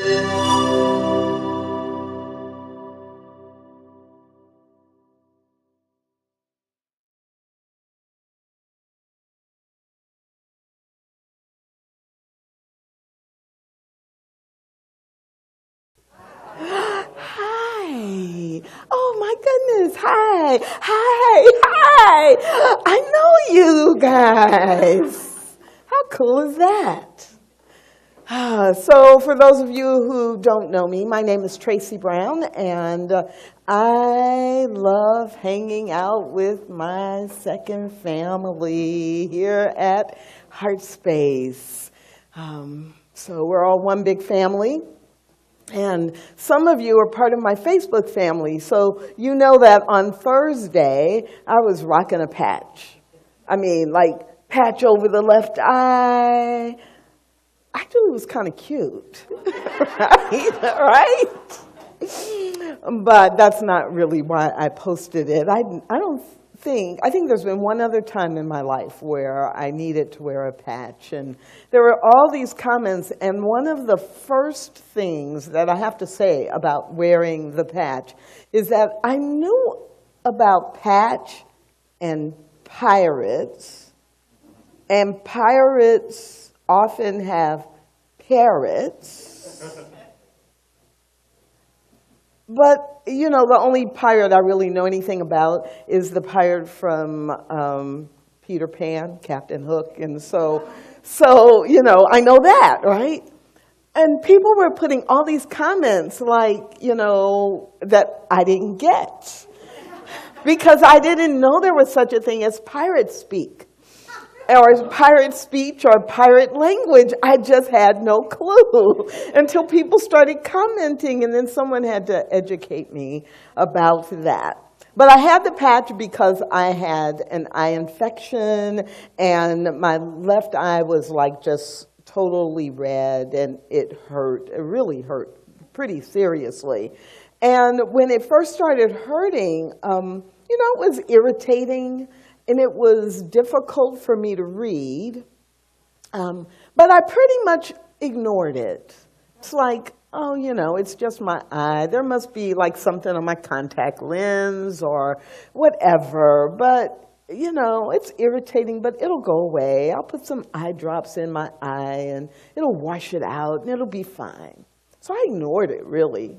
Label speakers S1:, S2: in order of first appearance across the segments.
S1: Hi. Oh my goodness. Hi. Hi. Hi. I know you guys. How cool is that? So for those of you who don't know me, my name is Tracy Brown, and I love hanging out with my second family here at HeartSpace. So we're all one big family. And some of you are part of my Facebook family, so you know that on Thursday, I was rocking a patch. I mean, like, patch over the left eye. I thought it was kind of cute, right? But that's not really why I posted it. I think there's been one other time in my life where I needed to wear a patch. And there were all these comments, and one of the first things that I have to say about wearing the patch is that I knew about patch and pirates often have parrots. But, you know, the only pirate I really know anything about is the pirate from Peter Pan, Captain Hook. And so, you know, I know that, right? And people were putting all these comments like, you know, that I didn't get. Because I didn't know there was such a thing as pirate speak. Or pirate speech or pirate language. I just had no clue until people started commenting, and then someone had to educate me about that. But I had the patch because I had an eye infection, and my left eye was like just totally red, and it hurt. It really hurt pretty seriously. And when it first started hurting, you know, it was irritating. And it was difficult for me to read, but I pretty much ignored it. It's like, oh, you know, it's just my eye. There must be like something on my contact lens or whatever, but, you know, it's irritating, but it'll go away. I'll put some eye drops in my eye, and it'll wash it out, and it'll be fine. So I ignored it, really.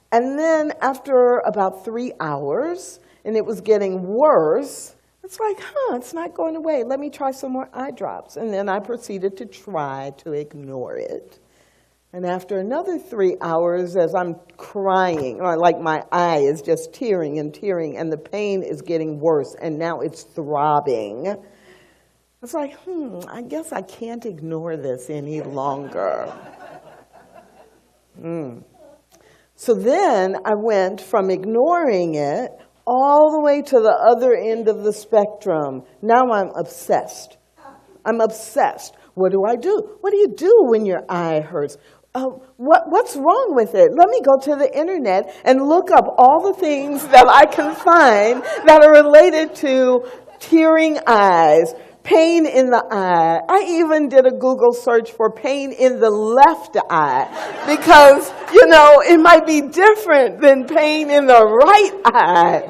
S1: And then after about 3 hours, and it was getting worse, it's like, it's not going away. Let me try some more eye drops. And then I proceeded to try to ignore it. And after another 3 hours, as I'm crying, like my eye is just tearing, and the pain is getting worse, and now it's throbbing. It's like, I guess I can't ignore this any longer. So then I went from ignoring it all the way to the other end of the spectrum. Now I'm obsessed. I'm obsessed. What do I do? What do you do when your eye hurts? What's wrong with it? Let me go to the internet and look up all the things that I can find that are related to tearing eyes, pain in the eye. I even did a Google search for pain in the left eye because, you know, it might be different than pain in the right eye.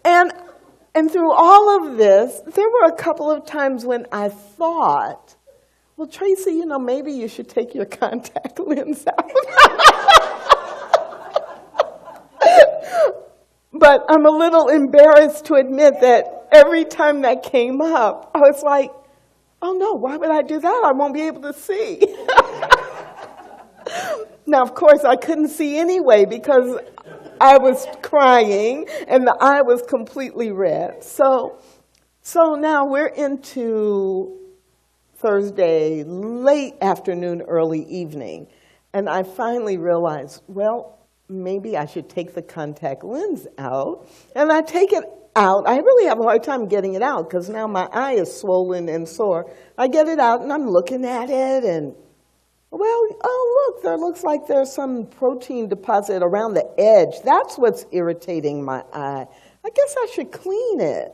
S1: And through all of this, there were a couple of times when I thought, well, Tracy, you know, maybe you should take your contact lens out. But I'm a little embarrassed to admit that every time that came up, I was like, oh no, why would I do that? I won't be able to see. Now, of course, I couldn't see anyway because I was crying and the eye was completely red. So now we're into Thursday, late afternoon, early evening. And I finally realized, well, maybe I should take the contact lens out. And I take it out. I really have a hard time getting it out because now my eye is swollen and sore. I get it out and I'm looking at it and, well, oh, look, there looks like there's some protein deposit around the edge. That's what's irritating my eye. I guess I should clean it,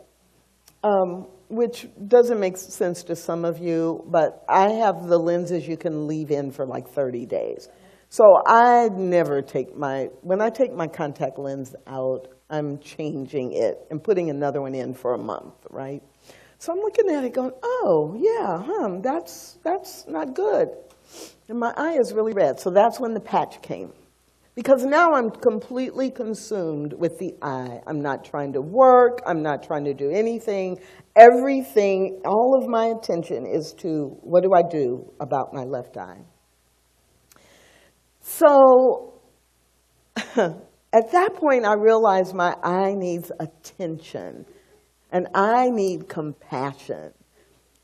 S1: which doesn't make sense to some of you, but I have the lenses you can leave in for like 30 days. So when I take my contact lens out, I'm changing it and putting another one in for a month, right? So I'm looking at it going, oh, yeah, that's not good. And my eye is really red. So that's when the patch came. Because now I'm completely consumed with the eye. I'm not trying to work. I'm not trying to do anything. Everything, all of my attention is to what do I do about my left eye? So at that point, I realized my eye needs attention. And I need compassion.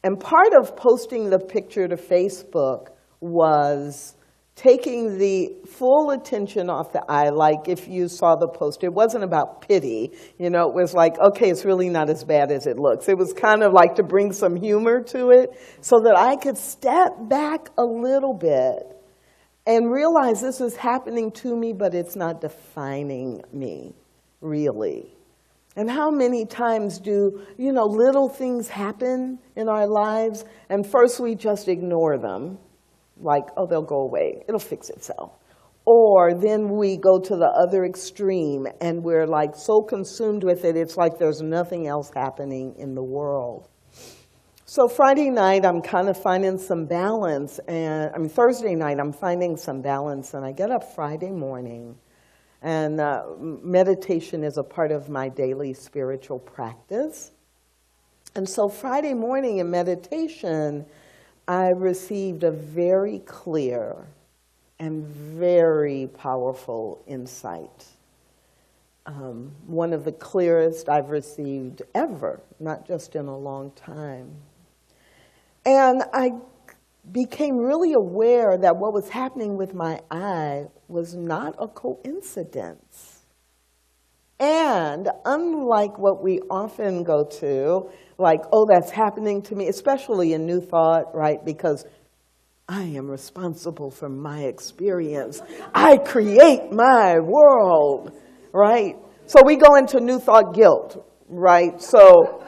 S1: And part of posting the picture to Facebook was taking the full attention off the eye. Like if you saw the post, it wasn't about pity. You know, it was like, okay, it's really not as bad as it looks. It was kind of like to bring some humor to it so that I could step back a little bit and realize this is happening to me, but it's not defining me, really. And how many times do, little things happen in our lives, and first we just ignore them, like, oh, they'll go away, it'll fix itself. Or then we go to the other extreme, and we're like so consumed with it, it's like there's nothing else happening in the world. So Friday night, I'm kind of finding some balance, Thursday night, I'm finding some balance, and I get up Friday morning. And meditation is a part of my daily spiritual practice. And so Friday morning in meditation, I received a very clear and very powerful insight. One of the clearest I've received ever, not just in a long time. And I became really aware that what was happening with my eye was not a coincidence. And unlike what we often go to, like, oh, that's happening to me, especially in New Thought, right? Because I am responsible for my experience. I create my world, right? So we go into New Thought guilt, right? So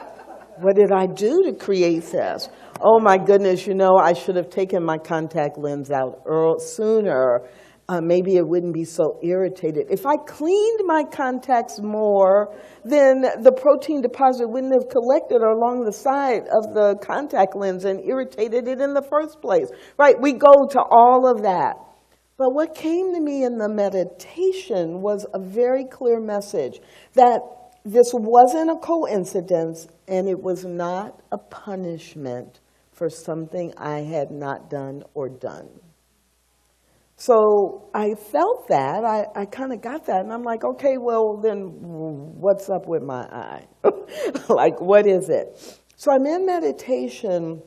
S1: what did I do to create this? Oh my goodness, I should have taken my contact lens out sooner. Maybe it wouldn't be so irritated. If I cleaned my contacts more, then the protein deposit wouldn't have collected along the side of the contact lens and irritated it in the first place. Right? We go to all of that. But what came to me in the meditation was a very clear message that this wasn't a coincidence and it was not a punishment for something I had not done or done. So I felt that, I kind of got that, and I'm like, okay, well, then what's up with my eye? Like, what is it? So I'm in meditation,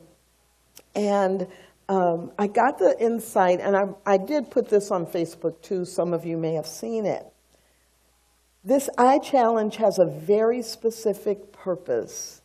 S1: and I got the insight, and I did put this on Facebook too, some of you may have seen it. This eye challenge has a very specific purpose.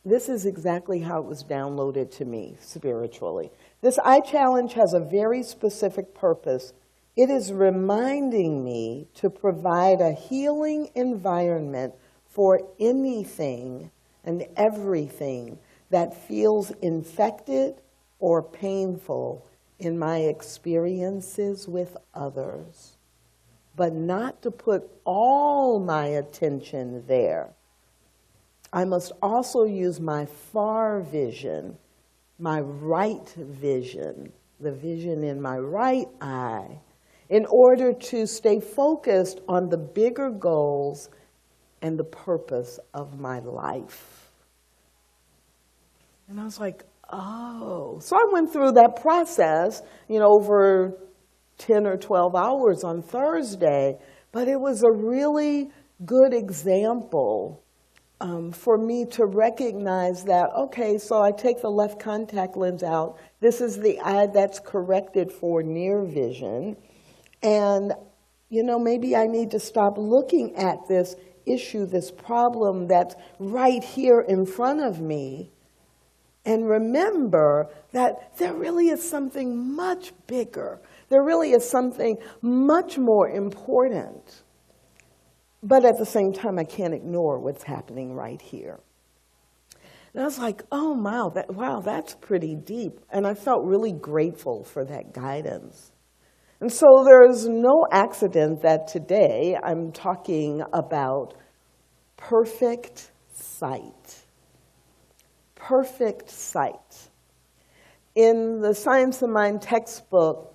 S1: This is exactly how it was downloaded to me spiritually. This eye challenge has a very specific purpose. It is reminding me to provide a healing environment for anything and everything that feels infected or painful in my experiences with others, but not to put all my attention there. I must also use my far vision, my right vision, the vision in my right eye, in order to stay focused on the bigger goals and the purpose of my life. And I was like, oh. So I went through that process, over 10 or 12 hours on Thursday, but it was a really good example for me to recognize that, okay, so I take the left contact lens out. This is the eye that's corrected for near vision. And, maybe I need to stop looking at this issue, this problem that's right here in front of me, and remember that there really is something much bigger. There really is something much more important. But at the same time, I can't ignore what's happening right here. And I was like, oh, wow, that's pretty deep. And I felt really grateful for that guidance. And so there is no accident that today I'm talking about perfect sight. Perfect sight. In the Science of Mind textbook,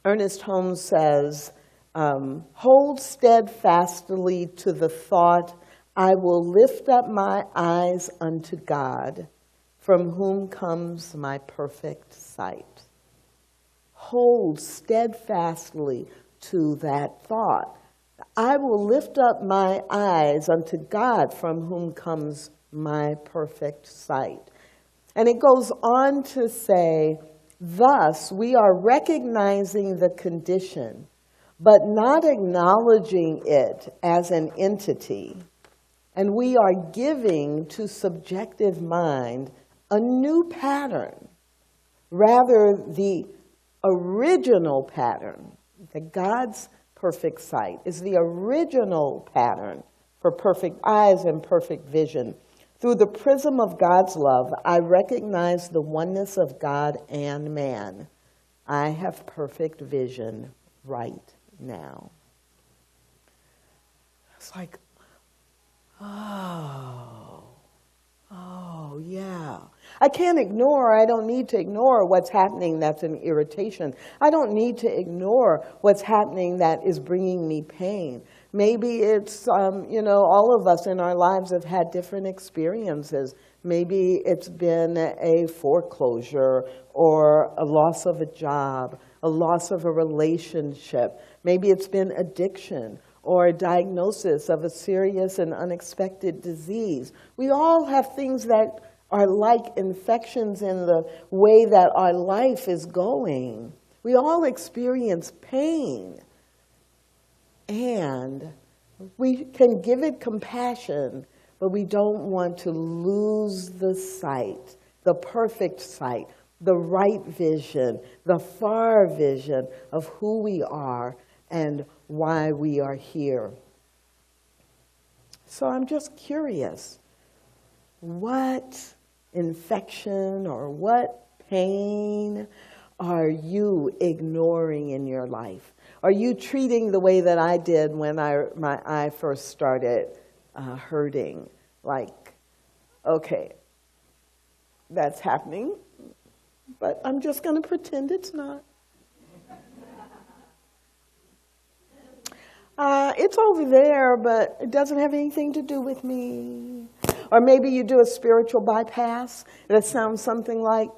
S1: Ernest Holmes says, hold steadfastly to the thought, I will lift up my eyes unto God, from whom comes my perfect sight. Hold steadfastly to that thought. I will lift up my eyes unto God, from whom comes my perfect sight. And it goes on to say, thus we are recognizing the condition, but not acknowledging it as an entity. And we are giving to subjective mind a new pattern, rather the original pattern. That God's perfect sight is the original pattern for perfect eyes and perfect vision. Through the prism of God's love, I recognize the oneness of God and man. I have perfect vision right now. It's like, oh, yeah. I can't ignore, I don't need to ignore what's happening that's an irritation. I don't need to ignore what's happening that is bringing me pain. Maybe it's, all of us in our lives have had different experiences. Maybe it's been a foreclosure or a loss of a job, a loss of a relationship. Maybe it's been addiction or a diagnosis of a serious and unexpected disease. We all have things that are like infections in the way that our life is going. We all experience pain. And we can give it compassion, but we don't want to lose the sight, the perfect sight, the right vision, the far vision of who we are and why we are here. So I'm just curious, what infection or what pain are you ignoring in your life? Are you treating the way that I did when my eye first started hurting? Like, okay, that's happening, but I'm just going to pretend it's not. It's over there, but it doesn't have anything to do with me. Or maybe you do a spiritual bypass that sounds something like,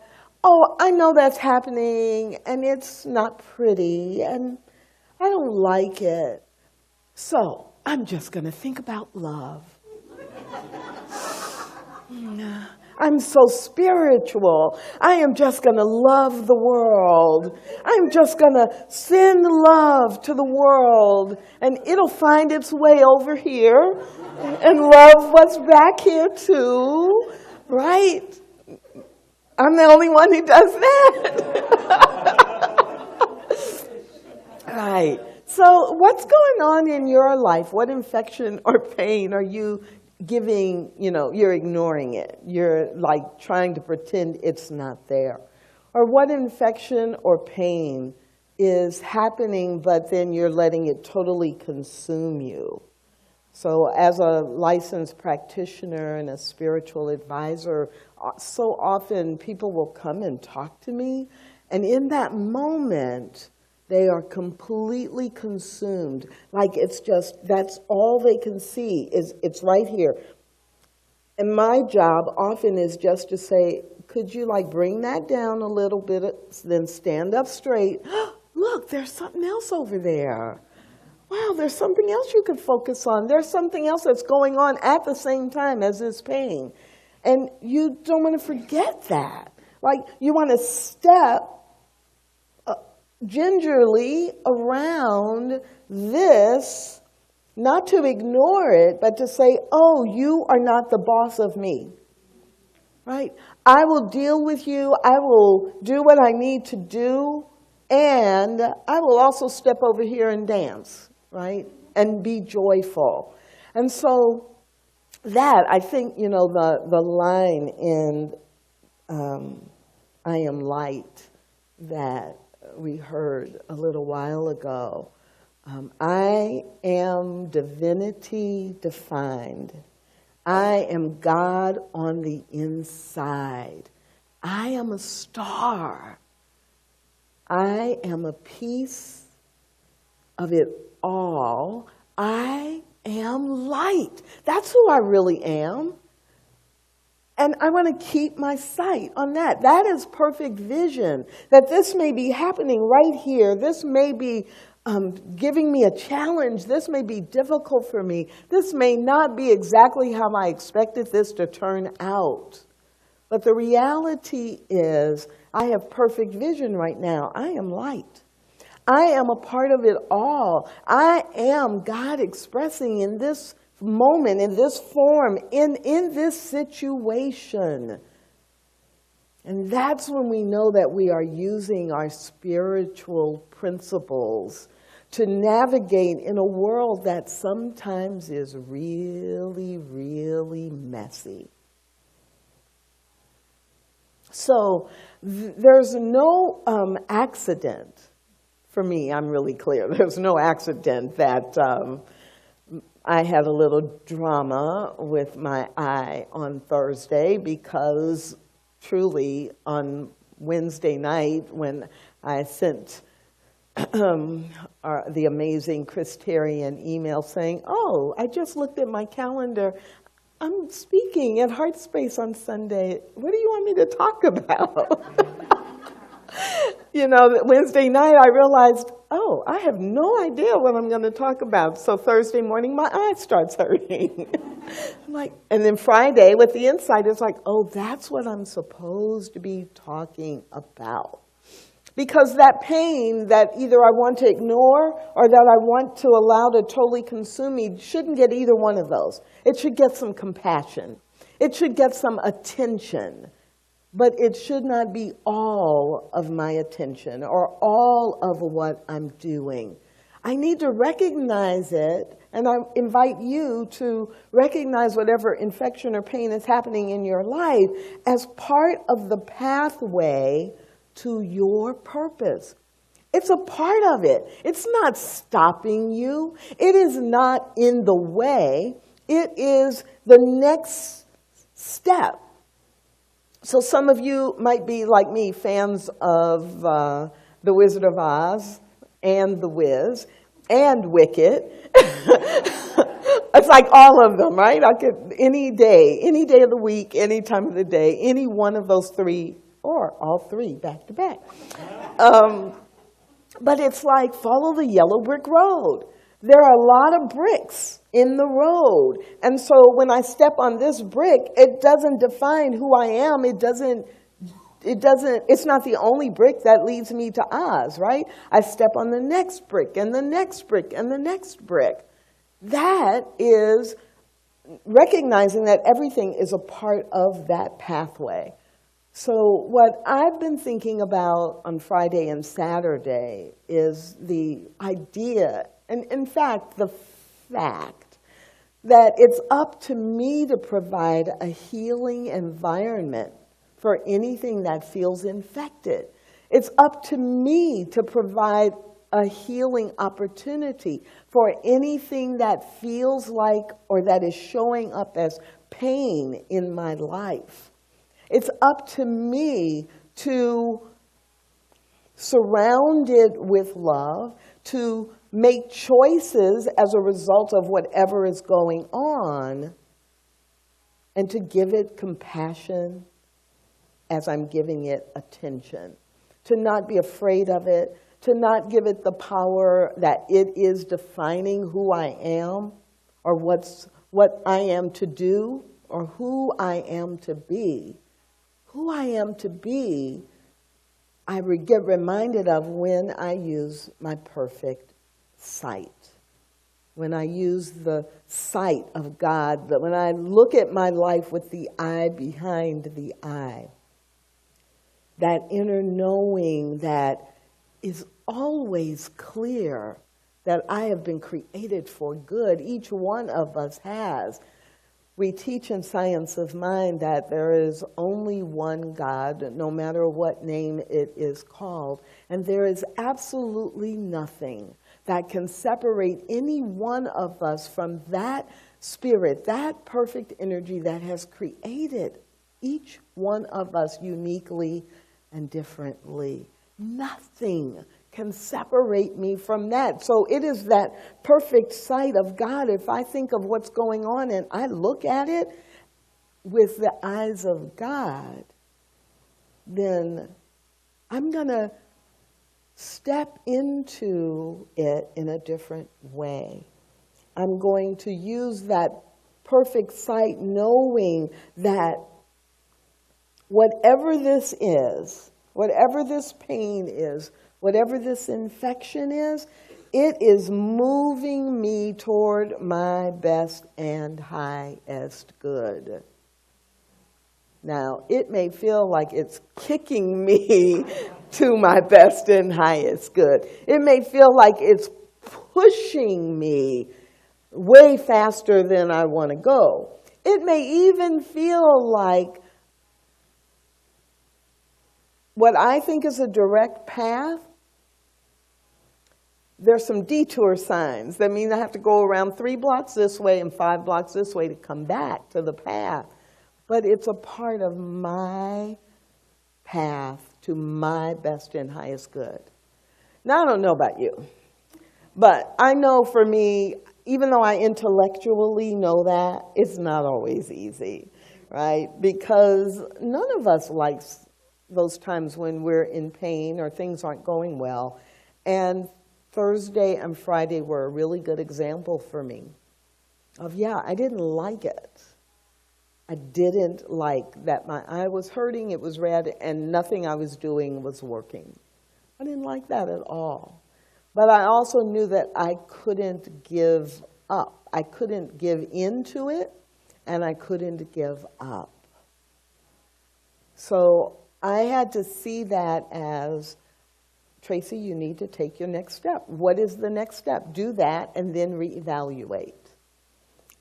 S1: oh, I know that's happening, and it's not pretty, and I don't like it. So I'm just going to think about love. I'm so spiritual. I am just going to love the world. I'm just going to send love to the world, and it'll find its way over here and love what's back here too, right? I'm the only one who does that. Right. So what's going on in your life? What infection or pain are you giving, you're ignoring it. You're like trying to pretend it's not there. Or what infection or pain is happening, but then you're letting it totally consume you. So as a licensed practitioner and a spiritual advisor, so often people will come and talk to me, and in that moment, they are completely consumed. Like it's just, that's all they can see, is it's right here. And my job often is just to say, could you like bring that down a little bit, then stand up straight. Look, there's something else over there. Wow, there's something else you could focus on. There's something else that's going on at the same time as this pain. And you don't want to forget that. Like you want to step gingerly around this, not to ignore it, but to say, oh, you are not the boss of me, right? I will deal with you. I will do what I need to do. And I will also step over here and dance, right? And be joyful. And so that, I think, the line in I Am Light that we heard a little while ago. I am divinity defined. I am God on the inside. I am a star. I am a piece of it all. I am light. That's who I really am. And I want to keep my sight on that. That is perfect vision, that this may be happening right here. This may be giving me a challenge. This may be difficult for me. This may not be exactly how I expected this to turn out. But the reality is, I have perfect vision right now. I am light. I am a part of it all. I am God expressing in this moment, in this form, in this situation. And that's when we know that we are using our spiritual principles to navigate in a world that sometimes is really, really messy. So there's no accident. For me, I'm really clear. There's no accident that I had a little drama with my eye on Thursday, because truly on Wednesday night when I sent the amazing Chris Terry an email saying, "Oh, I just looked at my calendar. I'm speaking at HeartSpace on Sunday. What do you want me to talk about?" Wednesday night I realized, oh, I have no idea what I'm going to talk about. So Thursday morning, my eye starts hurting. And then Friday with the insight, it's like, oh, that's what I'm supposed to be talking about. Because that pain that either I want to ignore or that I want to allow to totally consume me shouldn't get either one of those. It should get some compassion. It should get some attention. But it should not be all of my attention or all of what I'm doing. I need to recognize it, and I invite you to recognize whatever infection or pain is happening in your life as part of the pathway to your purpose. It's a part of it. It's not stopping you. It is not in the way. It is the next step. So some of you might be, like me, fans of The Wizard of Oz and The Wiz and Wicked. It's like all of them, right? I could, any day of the week, any time of the day, any one of those three, or all three back to back. But it's like, follow the yellow brick road. There are a lot of bricks in the road. And so when I step on this brick, it doesn't define who I am. It's not the only brick that leads me to Oz, right? I step on the next brick and the next brick and the next brick. That is recognizing that everything is a part of that pathway. So what I've been thinking about on Friday and Saturday is the idea, and in fact, the fact that it's up to me to provide a healing environment for anything that feels infected. It's up to me to provide a healing opportunity for anything that feels like or that is showing up as pain in my life. It's up to me to surround it with love, to make choices as a result of whatever is going on, and to give it compassion as I'm giving it attention. To not be afraid of it, to not give it the power that it is defining who I am or what I am to do or who I am to be. Who I am to be, I get reminded of when I use my perfect sight. When I use the sight of God, when I look at my life with the eye behind the eye. That inner knowing that is always clear that I have been created for good. Each one of us has. We teach in Science of Mind that there is only one God, no matter what name it is called, and there is absolutely nothing that can separate any one of us from that spirit, that perfect energy that has created each one of us uniquely and differently. Nothing can separate me from that. So it is that perfect sight of God. If I think of what's going on and I look at it with the eyes of God, then I'm going to step into it in a different way. I'm going to use that perfect sight, knowing that whatever this is, whatever this pain is, whatever this infection is, it is moving me toward my best and highest good. Now, it may feel like it's kicking me to my best and highest good. It may feel like it's pushing me way faster than I want to go. It may even feel like what I think is a direct path, there's some detour signs. That means I have to go around 3 blocks this way and 5 blocks this way to come back to the path. But it's a part of my path to my best and highest good. Now, I don't know about you, but I know for me, even though I intellectually know that, it's not always easy, right? Because none of us likes those times when we're in pain or things aren't going well. And Thursday and Friday were a really good example for me of, yeah, I didn't like it. I didn't like that my eye was hurting, it was red, and nothing I was doing was working. I didn't like that at all. But I also knew that I couldn't give up. I couldn't give into it, and I couldn't give up. So I had to see that as, Tracy, you need to take your next step. What is the next step? Do that and then reevaluate.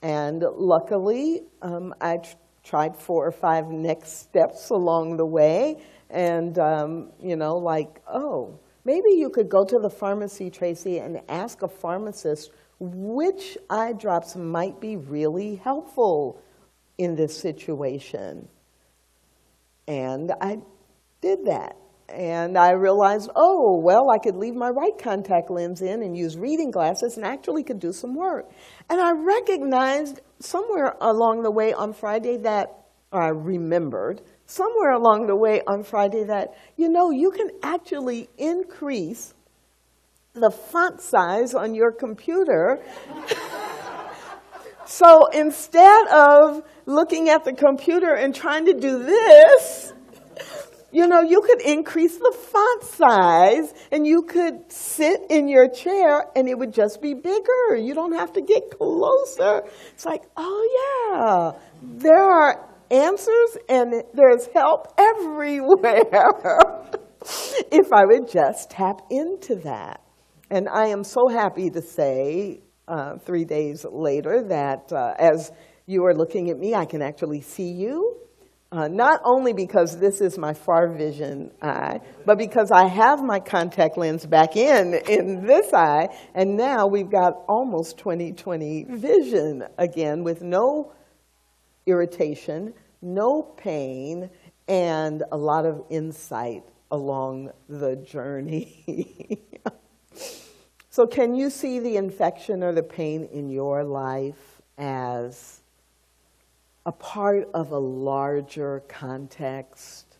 S1: And luckily, I tried 4 or 5 next steps along the way. And, like, oh, maybe you could go to the pharmacy, Tracy, and ask a pharmacist which eye drops might be really helpful in this situation. And I did that. And I realized, oh, well, I could leave my right contact lens in and use reading glasses and actually could do some work. And I recognized somewhere along the way on Friday that, or I remembered, somewhere along the way on Friday that, you can actually increase the font size on your computer. So instead of looking at the computer and trying to do this, you could increase the font size and you could sit in your chair and it would just be bigger. You don't have to get closer. It's like, oh yeah, there are answers and there's help everywhere if I would just tap into that. And I am so happy to say 3 days later that as you are looking at me, I can actually see you. Not only because this is my far vision eye, but because I have my contact lens back in this eye, and now we've got almost 20/20 vision again with no irritation, no pain, and a lot of insight along the journey. So can you see the infection or the pain in your life as a part of a larger context?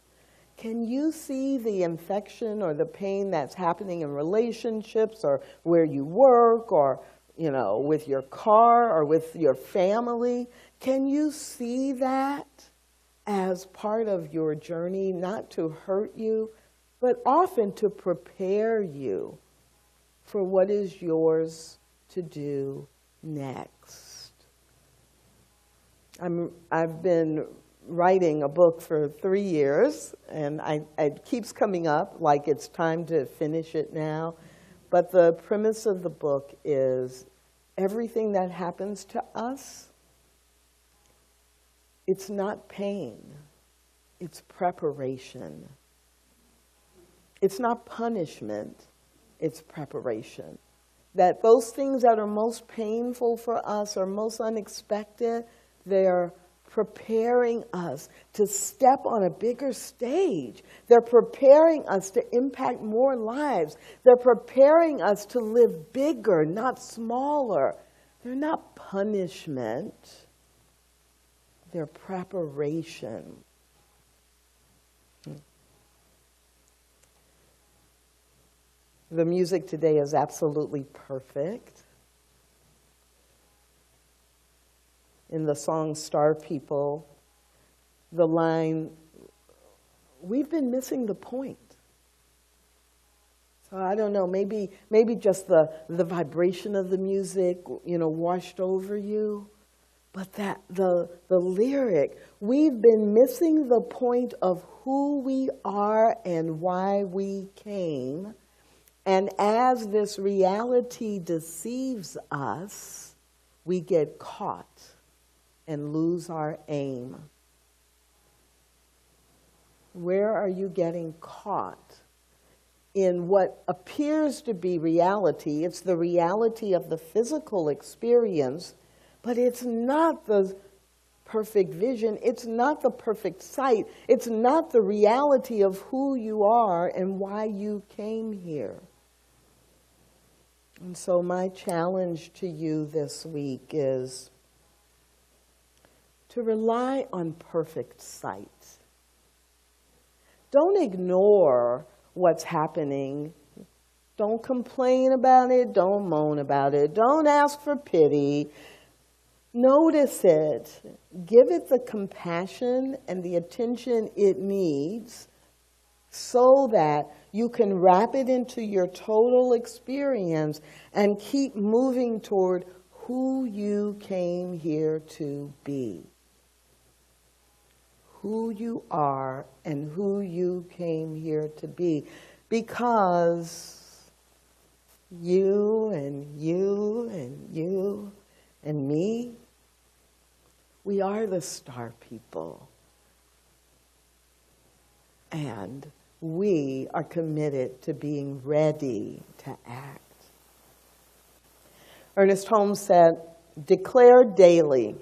S1: Can you see the infection or the pain that's happening in relationships or where you work or, with your car or with your family? Can you see that as part of your journey, not to hurt you, but often to prepare you for what is yours to do next? I've been writing a book for 3 years, and it keeps coming up like it's time to finish it now. But the premise of the book is everything that happens to us It's not pain, it's preparation. It's not punishment, it's preparation. That those things that are most painful for us or most unexpected, they're preparing us to step on a bigger stage. They're preparing us to impact more lives. They're preparing us to live bigger, not smaller. They're not punishment. They're preparation. The music today is absolutely perfect. In the song Star People, the line, we've been missing the point. So I don't know, maybe just the vibration of the music, washed over you. But the lyric, we've been missing the point of who we are and why we came. And as this reality deceives us, we get caught and lose our aim. Where are you getting caught? In what appears to be reality. It's the reality of the physical experience, but it's not the perfect vision. It's not the perfect sight. It's not the reality of who you are and why you came here. And so my challenge to you this week is to rely on perfect sight. Don't ignore what's happening. Don't complain about it. Don't moan about it. Don't ask for pity. Notice it. Give it the compassion and the attention it needs so that you can wrap it into your total experience and keep moving toward who you came here to be. Who you are and who you came here to be. Because you and you and you and me, we are the star people. And we are committed to being ready to act. Ernest Holmes said, declare daily,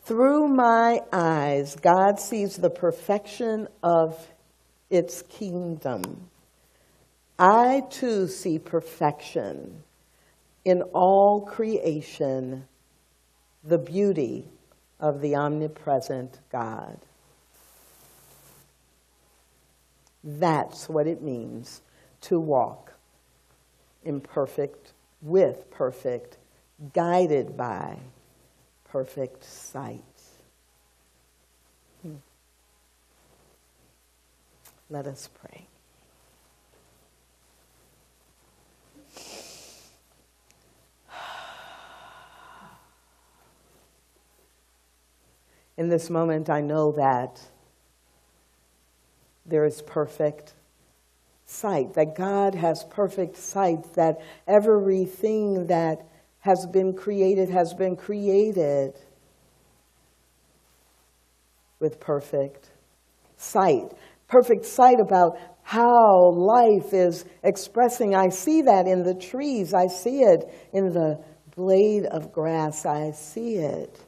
S1: through my eyes, God sees the perfection of its kingdom. I too see perfection in all creation, the beauty of the omnipresent God. That's what it means to walk in perfect, with perfect, guided by perfect sight. Let us pray. In this moment, I know that there is perfect sight, that God has perfect sight, that everything that has been created with perfect sight. Perfect sight about how life is expressing. I see that in the trees. I see it in the blade of grass. I see it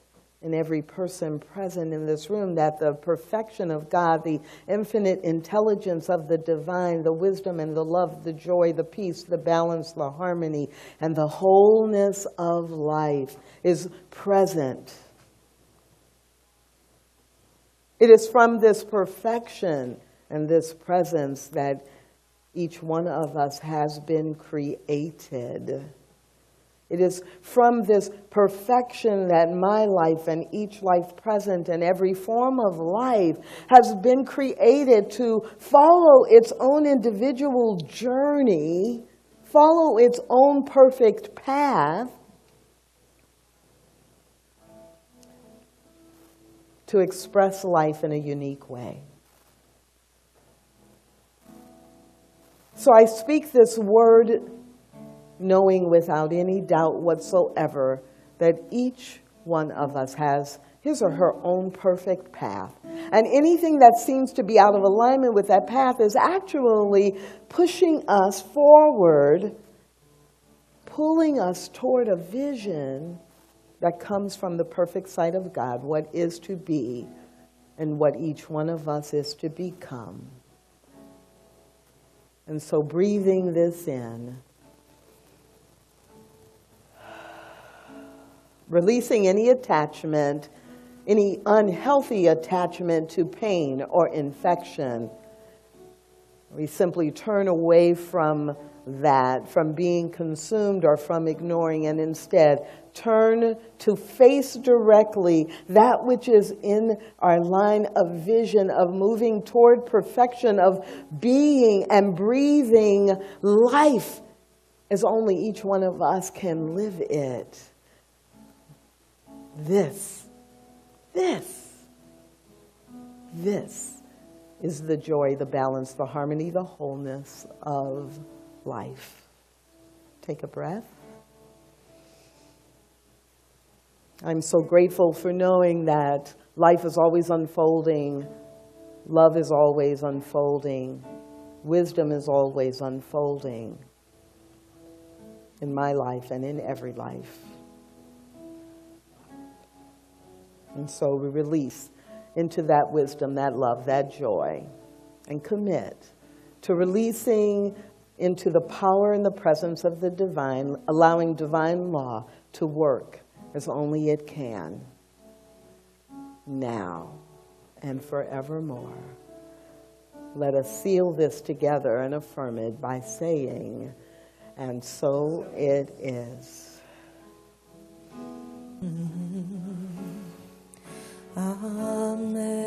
S1: in every person present in this room, that the perfection of God, the infinite intelligence of the divine, the wisdom and the love, the joy, the peace, the balance, the harmony, and the wholeness of life is present. It is from this perfection and this presence that each one of us has been created. It is from this perfection that my life and each life present and every form of life has been created to follow its own individual journey, follow its own perfect path, to express life in a unique way. So I speak this word knowing without any doubt whatsoever that each one of us has his or her own perfect path. And anything that seems to be out of alignment with that path is actually pushing us forward, pulling us toward a vision that comes from the perfect sight of God, what is to be and what each one of us is to become. And so breathing this in, releasing any attachment, any unhealthy attachment to pain or infection. We simply turn away from that, from being consumed or from ignoring, and instead turn to face directly that which is in our line of vision of moving toward perfection, of being and breathing life as only each one of us can live it. This is the joy, the balance, the harmony, the wholeness of life. Take a breath. I'm so grateful for knowing that life is always unfolding, love is always unfolding, wisdom is always unfolding in my life and in every life. And so we release into that wisdom, that love, that joy, and commit to releasing into the power and the presence of the divine, allowing divine law to work as only it can, now and forevermore. Let us seal this together and affirm it by saying, and so it is. Amen.